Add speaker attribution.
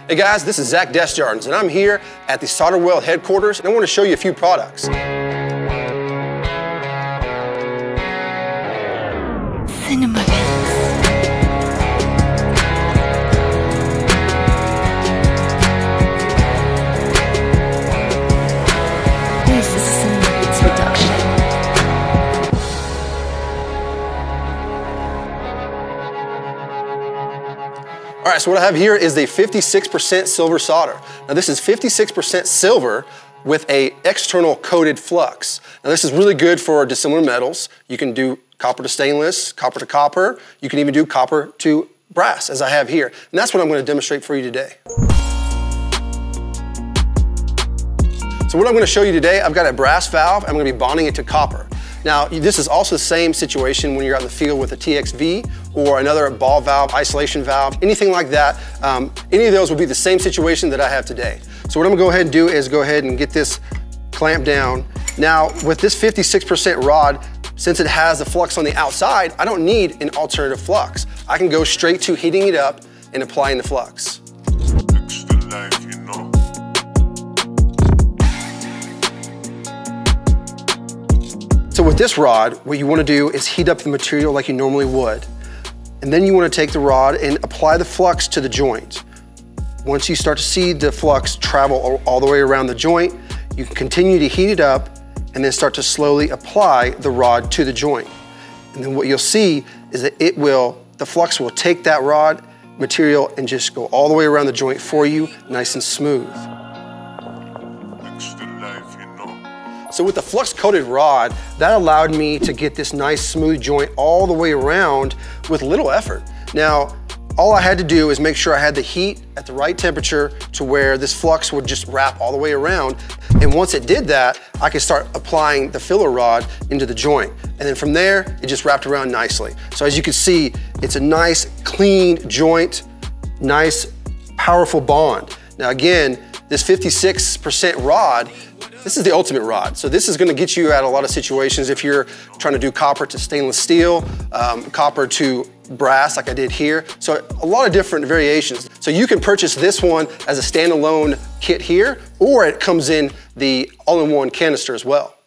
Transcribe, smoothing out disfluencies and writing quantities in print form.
Speaker 1: Hey guys, this is Zach Desjardins, and I'm here at the Solder Weld headquarters, and I want to show you a few products.
Speaker 2: Cinema. This is a Cinema production.
Speaker 1: All right, so what I have here is a 56% silver solder. Now this is 56% silver with a external coated flux. Now this is really good for dissimilar metals. You can do copper to stainless, copper to copper. You can even do copper to brass, as I have here. And that's what I'm going to demonstrate for you today. So what I'm going to show you today, I've got a brass valve. I'm going to be bonding it to copper. Now, this is also the same situation when you're out in the field with a TXV or another ball valve, isolation valve, anything like that. Any of those will be the same situation that I have today. So what I'm gonna go ahead and do is go ahead and get this clamped down. Now, with this 56% rod, since it has the flux on the outside, I don't need an alternative flux. I can go straight to heating it up and applying the flux. So with this rod, what you want to do is heat up the material like you normally would. And then you want to take the rod and apply the flux to the joint. Once you start to see the flux travel all the way around the joint, you can continue to heat it up and then start to slowly apply the rod to the joint. And then what you'll see is that the flux will take that rod material and just go all the way around the joint for you, nice and smooth. So with the flux coated rod, that allowed me to get this nice smooth joint all the way around with little effort. Now, all I had to do is make sure I had the heat at the right temperature to where this flux would just wrap all the way around. And once it did that, I could start applying the filler rod into the joint. And then from there, it just wrapped around nicely. So as you can see, it's a nice, clean joint, nice, powerful bond. Now again, this 56% rod, this is the ultimate rod. So this is gonna get you out of a lot of situations if you're trying to do copper to stainless steel, copper to brass like I did here. So a lot of different variations. So you can purchase this one as a standalone kit here, or it comes in the all-in-one canister as well.